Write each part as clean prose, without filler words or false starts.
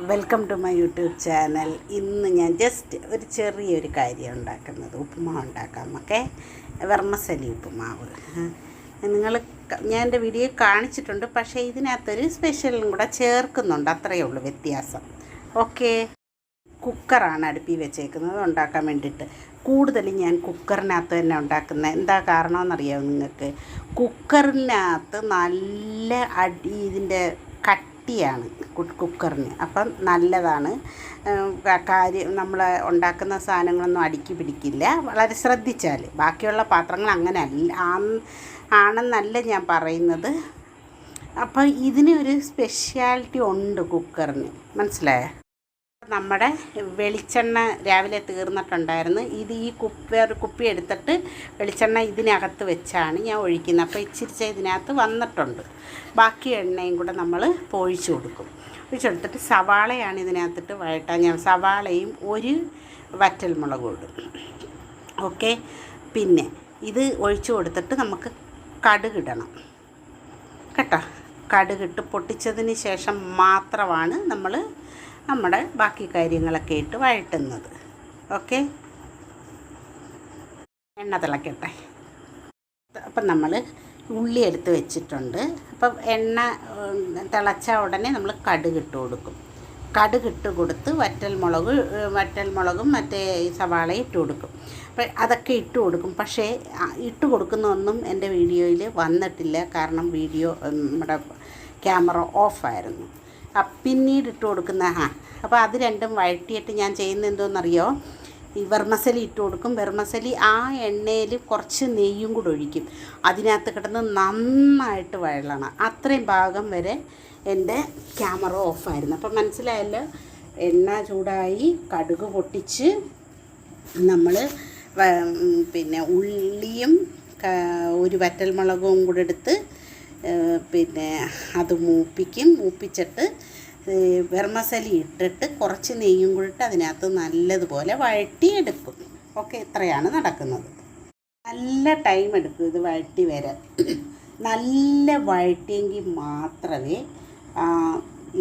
Welcome to my YouTube channel. ഇന്ന് ഞാൻ just ഒരു ചെറിയൊരു കാര്യം ഉണ്ടാക്കുന്നത്, ഉപ്പുമാവ് ഉണ്ടാക്കാം. ഓക്കെ, വെർമസലി ഉപ്പുമാവ്. നിങ്ങൾ ഞാൻ എൻ്റെ വീഡിയോ കാണിച്ചിട്ടുണ്ട്, പക്ഷേ ഇതിനകത്തൊരു സ്പെഷ്യലും കൂടെ ചേർക്കുന്നുണ്ട്, അത്രയേ ഉള്ളൂ വ്യത്യാസം. ഓക്കെ, കുക്കറാണ് അടുപ്പിൽ വെച്ചേക്കുന്നത് ഉണ്ടാക്കാൻ വേണ്ടിയിട്ട്. കൂടുതലും ഞാൻ കുക്കറിനകത്ത് തന്നെ ഉണ്ടാക്കുന്നത്. എന്താ കാരണമെന്നറിയാമോ നിങ്ങൾക്ക്? കുക്കറിനകത്ത് നല്ല ഇതിൻ്റെ കട്ടിയാണ് കുക്കറിന്, അപ്പം നല്ലതാണ്. കാര്യം നമ്മൾ ഉണ്ടാക്കുന്ന സാധനങ്ങളൊന്നും അടുക്കി പിടിക്കില്ല, വളരെ ശ്രദ്ധിച്ചാൽ. ബാക്കിയുള്ള പാത്രങ്ങൾ അങ്ങനെ ആണെന്നല്ല ഞാൻ പറയുന്നത്. അപ്പോൾ ഇതിന് ഒരു സ്പെഷ്യാലിറ്റി ഉണ്ട് കുക്കറിന്, മനസ്സിലായോ? നമ്മുടെ വെളിച്ചെണ്ണ രാവിലെ തീർന്നിട്ടുണ്ടായിരുന്നു. ഇത് ഈ വേറെ കുപ്പി എടുത്തിട്ട് വെളിച്ചെണ്ണ ഇതിനകത്ത് വെച്ചാണ് ഞാൻ ഒഴിക്കുന്നത്. അപ്പോൾ ഇച്ചിരിച്ച ഇതിനകത്ത് വന്നിട്ടുണ്ട്. ബാക്കി എണ്ണയും കൂടെ നമ്മൾ ഒഴിച്ചു കൊടുക്കും. ഒഴിച്ചെടുത്തിട്ട് സവാളയാണ് ഇതിനകത്തിട്ട് വഴട്ടാൻ ഞാൻ. സവാളയും ഒരു വറ്റൽമുളകും ഇടും. ഓക്കെ, പിന്നെ ഇത് ഒഴിച്ചു കൊടുത്തിട്ട് നമുക്ക് കടുകിടണം കേട്ടോ. കടുകിട്ട് പൊട്ടിച്ചതിന് ശേഷം മാത്രമാണ് നമ്മൾ നമ്മുടെ ബാക്കി കാര്യങ്ങളൊക്കെ ഇട്ട് വഴട്ടുന്നത്. ഓക്കെ, എണ്ണ തിളക്കട്ടെ. അപ്പം നമ്മൾ ഉള്ളി എടുത്ത് വെച്ചിട്ടുണ്ട്. അപ്പം എണ്ണ തിളച്ച ഉടനെ നമ്മൾ കടുകിട്ട് കൊടുക്കും. കടുകിട്ട് കൊടുത്ത് വറ്റൽമുളകും മറ്റേ സവാളയും ഇട്ട് കൊടുക്കും. അപ്പം അതൊക്കെ ഇട്ട് കൊടുക്കും. പക്ഷേ ഇട്ട് കൊടുക്കുന്നതൊന്നും എൻ്റെ വീഡിയോയിൽ വന്നിട്ടില്ല, കാരണം നമ്മുടെ ക്യാമറ ഓഫായിരുന്നു. പിന്നീട് ഇട്ട് കൊടുക്കുന്ന അപ്പോൾ അത് രണ്ടും വഴറ്റിയിട്ട് ഞാൻ ചെയ്യുന്നത് എന്തോന്നറിയോ? ഈ വെർമസലി ഇട്ട് കൊടുക്കും. വെർമസലി ആ എണ്ണയിൽ കുറച്ച് നെയ്യും കൂടെ ഒഴിക്കും. അതിനകത്ത് കിടന്ന് നന്നായിട്ട് വഴളണം. അത്രയും ഭാഗം വരെ എൻ്റെ ക്യാമറ ഓഫായിരുന്നു. അപ്പം മനസ്സിലായല്ലോ. എണ്ണ ചൂടായി, കടുക് പൊട്ടിച്ച് നമ്മൾ പിന്നെ ഉള്ളിയും ഒരു വറ്റൽമുളകും കൂടെ എടുത്ത് പിന്നെ അത് മൂപ്പിച്ചിട്ട് വെർമസലി ഇട്ടിട്ട് കുറച്ച് നെയ്യും കൂടി ഇട്ട് അതിനകത്ത് നല്ലതുപോലെ വഴറ്റിയെടുക്കും. ഓക്കെ, ഇത്രയാണ് നടക്കുന്നത്. നല്ല ടൈം എടുക്കും ഇത് വഴറ്റി വരാൻ. നല്ല വഴറ്റിയെങ്കിൽ മാത്രമേ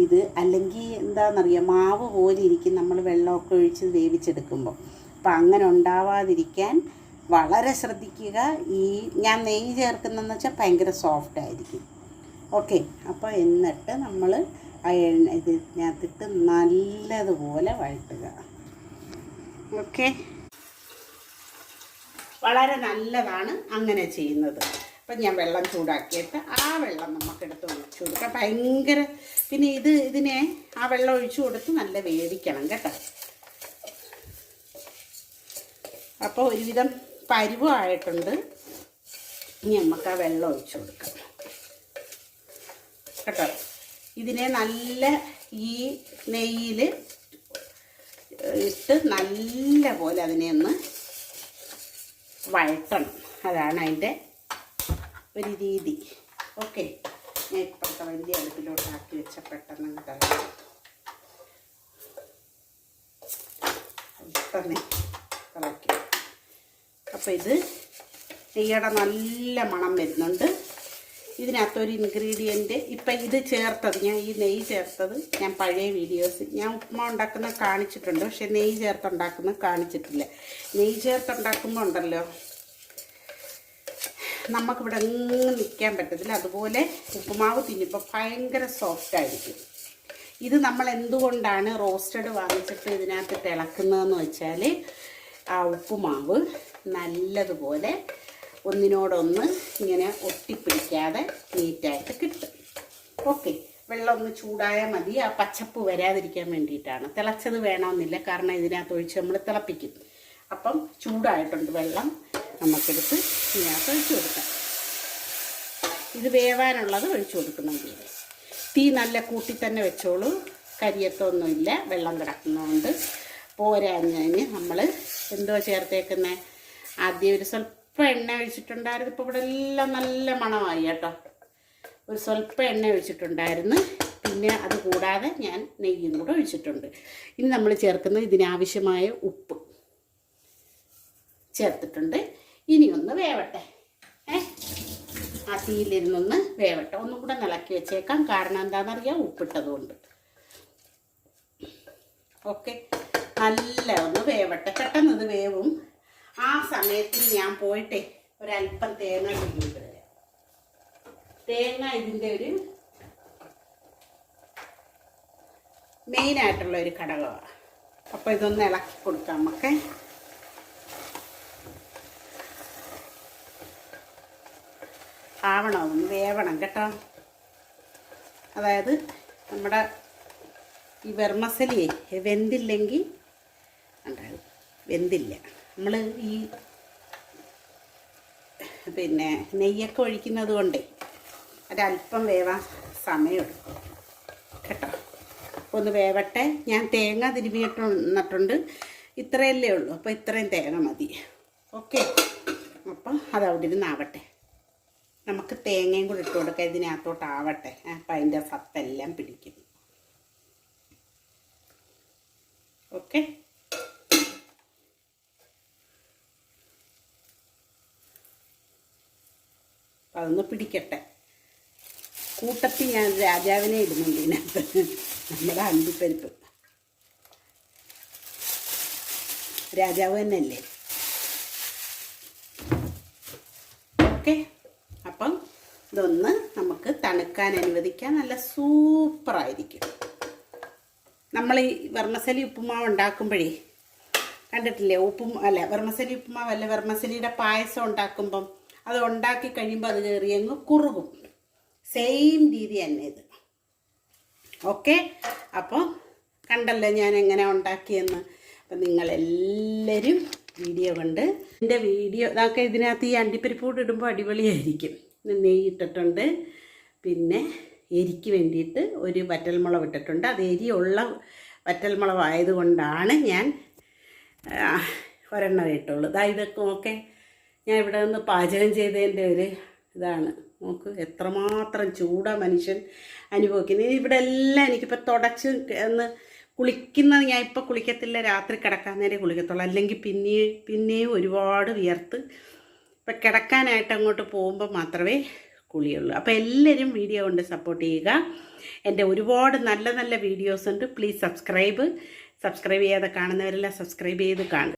ഇത്, അല്ലെങ്കിൽ എന്താണെന്നറിയാം, മാവ് പോലെ ഇരിക്കും നമ്മൾ വെള്ളമൊക്കെ ഒഴിച്ച് വേവിച്ചെടുക്കുമ്പോൾ. അപ്പം അങ്ങനെ ഉണ്ടാവാതിരിക്കാൻ വളരെ ശ്രദ്ധിക്കുക. ഞാൻ നെയ്യ് ചേർക്കുന്നതെന്ന് വെച്ചാൽ ഭയങ്കര സോഫ്റ്റ് ആയിരിക്കും. ഓക്കെ, അപ്പോൾ എന്നിട്ട് നമ്മൾ ആ ഇതിനകത്തിട്ട് നല്ലതുപോലെ വഴറ്റുക. ഓക്കെ, വളരെ നല്ലതാണ് അങ്ങനെ ചെയ്യുന്നത്. അപ്പം ഞാൻ വെള്ളം ചൂടാക്കിയിട്ട് ആ വെള്ളം നമുക്കെടുത്ത് ഒഴിച്ചു കൊടുക്കാം. ഭയങ്കര പിന്നെ ഇതിനെ ആ വെള്ളം ഒഴിച്ചു കൊടുത്ത് നല്ല വേവിക്കണം കേട്ടോ. അപ്പോൾ ഒരുവിധം പരുവമായിട്ടുണ്ട്. ഇനി നമുക്ക് ആ വെള്ളം ഒഴിച്ചു കൊടുക്കാം കേട്ടോ. ഇതിനെ നല്ല ഈ നെയ്യിൽ ഇട്ട് നല്ല പോലെ അതിനെ ഒന്ന് വഴറ്റണം. അതാണ് അതിൻ്റെ ഒരു രീതി. ഓക്കെ, ഞാൻ ഇപ്പോഴത്തെ വലിയ അടുപ്പിലോട്ടാക്കി വെച്ച പെട്ടെന്ന് തരാം. പെട്ടെന്ന് തിളയ്ക്കും. അപ്പോൾ ഇത് നെയ്യുടെ നല്ല മണം വരുന്നുണ്ട്. ഇതിനകത്തൊരു ഇൻഗ്രീഡിയൻറ്റ് ഇപ്പം ഇത് ചേർത്തത്, ഞാൻ ഈ നെയ്യ് ചേർത്തത് ഞാൻ പഴയ വീഡിയോസ് ഞാൻ ഉപ്പുമാവ് ഉണ്ടാക്കുന്നത് കാണിച്ചിട്ടുണ്ട്, പക്ഷേ നെയ്യ് ചേർത്തുണ്ടാക്കുന്നത് കാണിച്ചിട്ടില്ല. നെയ്യ് ചേർത്തുണ്ടാക്കുമ്പോൾ ഉണ്ടല്ലോ, നമുക്കിവിടെ എങ്ങും നിൽക്കാൻ പറ്റത്തില്ല. അതുപോലെ ഉപ്പുമാവ് തിന്നിപ്പോൾ ഭയങ്കര സോഫ്റ്റായിരിക്കും. ഇത് നമ്മൾ എന്തുകൊണ്ടാണ് റോസ്റ്റഡ് വാങ്ങിച്ചിട്ട് ഇതിനകത്ത് ഇളക്കുന്നതെന്ന് വെച്ചാൽ ആ ഉപ്പുമാവ് നല്ലതുപോലെ ഒന്നിനോടൊന്ന് ഇങ്ങനെ ഒട്ടിപ്പിടിക്കാതെ നീറ്റായിട്ട് കിട്ടും. ഓക്കെ, വെള്ളം ഒന്ന് ചൂടായാൽ മതി. ആ പച്ചപ്പ് വരാതിരിക്കാൻ വേണ്ടിയിട്ടാണ്. തിളച്ചത് വേണമെന്നില്ല, കാരണം ഇതിനകത്ത് ഒഴിച്ച് നമ്മൾ തിളപ്പിക്കും. അപ്പം ചൂടായിട്ടുണ്ട് വെള്ളം, നമുക്കെടുത്ത് ഇതിനകത്ത് ഒഴിച്ചു കൊടുക്കാം. ഇത് വേവാനുള്ളത് ഒഴിച്ചു കൊടുക്കുന്നുണ്ട്. തീ നല്ല കൂട്ടി തന്നെ വെച്ചോളൂ, കരിയത്തൊന്നുമില്ല, വെള്ളം കിടക്കുന്നതുകൊണ്ട്. പോരാഞ്ഞതിന് നമ്മൾ എന്തോ ചേർത്തേക്കുന്നത്, ആദ്യം ഒരു സ്വല്പം എണ്ണ ഒഴിച്ചിട്ടുണ്ടായിരുന്നു. ഇപ്പോൾ ഇവിടെ എല്ലാം നല്ല മണമായി കേട്ടോ. ഒരു സ്വല്പം എണ്ണ ഒഴിച്ചിട്ടുണ്ടായിരുന്നു. പിന്നെ അത് കൂടാതെ ഞാൻ നെയ്യും കൂടെ ഒഴിച്ചിട്ടുണ്ട്. ഇനി നമ്മൾ ചേർക്കുന്നത് ഇതിനാവശ്യമായ ഉപ്പ് ചേർത്തിട്ടുണ്ട്. ഇനി ഒന്ന് വേവട്ടെ. ആ തീയിലിരുന്നൊന്ന് വേവട്ടെ. ഒന്നും കൂടെ നിളക്കി വെച്ചേക്കാം, കാരണം എന്താണെന്നറിയാം, ഉപ്പിട്ടതുകൊണ്ട്. ഓക്കെ, നല്ല ഒന്ന് വേവട്ടെ, പെട്ടെന്ന് ഇത് വേവും. ആ സമയത്ത് ഞാൻ പോയിട്ടേ ഒരല്പം തേങ്ങ തിരിഞ്ഞിട്ട് വരാം. തേങ്ങ ഇതിൻ്റെ ഒരു മെയിനായിട്ടുള്ള ഒരു ഘടകമാണ്. അപ്പോൾ ഇതൊന്ന് ഇളക്കി കൊടുക്കാം നമുക്ക്. ആവണം, ഒന്ന് വേവണം കേട്ടോ. അതായത് നമ്മുടെ ഈ വെർമസലിയെ വെന്തില്ലെങ്കിൽ ഉണ്ടാകും, വെന്തില്ല. നമ്മൾ ഈ പിന്നെ നെയ്യൊക്കെ ഒഴിക്കുന്നത് കൊണ്ടേ ഒരല്പം വേവാൻ സമയമെടുക്കും കേട്ടോ. ഒന്ന് വേവട്ടെ. ഞാൻ തേങ്ങ തിരുമിയിട്ട് വന്നിട്ടുണ്ട്, ഇത്രയല്ലേ ഉള്ളൂ, അപ്പോൾ ഇത്രയും തേങ്ങ മതി. ഓക്കെ, അപ്പം അതവിടെ ഇരുന്നാവട്ടെ. നമുക്ക് തേങ്ങയും കൂടി ഇട്ട് കൊടുക്കാം ഇതിനകത്തോട്ടാവട്ടെ. അപ്പം അതിൻ്റെ സത്തെല്ലാം പിടിക്കും. ഓക്കെ, അപ്പം അതൊന്ന് പിടിക്കട്ടെ. കൂട്ടത്തിൽ ഞാൻ രാജാവിനെ ഇടുന്നുണ്ട് ഇതിനകത്ത്, നമ്മുടെ അണ്ടിപ്പരിപ്പ്. രാജാവ് തന്നെയല്ലേ. ഓക്കെ, അപ്പം ഇതൊന്ന് നമുക്ക് തണുക്കാൻ അനുവദിക്കാൻ. നല്ല സൂപ്പറായിരിക്കും. നമ്മൾ ഈ വെർമസലി ഉപ്പുമാവ് ഉണ്ടാക്കുമ്പോഴേ കണ്ടിട്ടില്ലേ, വെർമസലി ഉപ്പുമാവ് അല്ല, വെർമസലിയുടെ പായസം ഉണ്ടാക്കുമ്പം അത് ഉണ്ടാക്കി കഴിയുമ്പോൾ അത് കയറിയങ്ങ് കുറുകും. സെയിം രീതി തന്നെ ഇത്. ഓക്കെ, അപ്പോൾ കണ്ടല്ലോ ഞാൻ എങ്ങനെ ഉണ്ടാക്കിയെന്ന്. അപ്പം നിങ്ങളെല്ലാവരും വീഡിയോ കണ്ട് എൻ്റെ വീഡിയോ ഇതൊക്കെ ഇതിനകത്ത് ഈ അണ്ടിപ്പരിപ്പ് കൂടി ഇടുമ്പോൾ അടിപൊളിയായിരിക്കും. നെയ്യ് ഇട്ടിട്ടുണ്ട്, പിന്നെ എരിക്ക് വേണ്ടിയിട്ട് ഒരു വറ്റൽമുളക് ഇട്ടിട്ടുണ്ട്. അത് എരിയുള്ള വറ്റൽമുളകായതുകൊണ്ടാണ് ഞാൻ ഒരെണ്ണം ഇട്ടുള്ളൂ. ഇതൊക്കെ ഓക്കെ, ഞാൻ ഇവിടെ നിന്ന് പാചകം ചെയ്തതിൻ്റെ ഒരു ഇതാണ്. നോക്ക് എത്രമാത്രം ചൂടാ മനുഷ്യൻ അനുഭവിക്കുന്നത്. ഇവിടെ എല്ലാം എനിക്കിപ്പോൾ തുടച്ച് ഒന്ന് കുളിക്കുന്നത്, ഞാൻ ഇപ്പോൾ കുളിക്കത്തില്ല, രാത്രി കിടക്കാൻ നേരെ കുളിക്കത്തുള്ളൂ. അല്ലെങ്കിൽ പിന്നെയും ഒരുപാട് വിയർത്ത് ഇപ്പം കിടക്കാനായിട്ട് അങ്ങോട്ട് പോകുമ്പോൾ മാത്രമേ കുളിയുള്ളൂ. അപ്പോൾ എല്ലാവരും വീഡിയോ കൊണ്ട് സപ്പോർട്ട് ചെയ്യുക. എൻ്റെ ഒരുപാട് നല്ല നല്ല വീഡിയോസ് ഉണ്ട്. പ്ലീസ് സബ്സ്ക്രൈബ് ചെയ്യാതെ കാണുന്നവരെല്ലാം സബ്സ്ക്രൈബ് ചെയ്ത് കാണുക.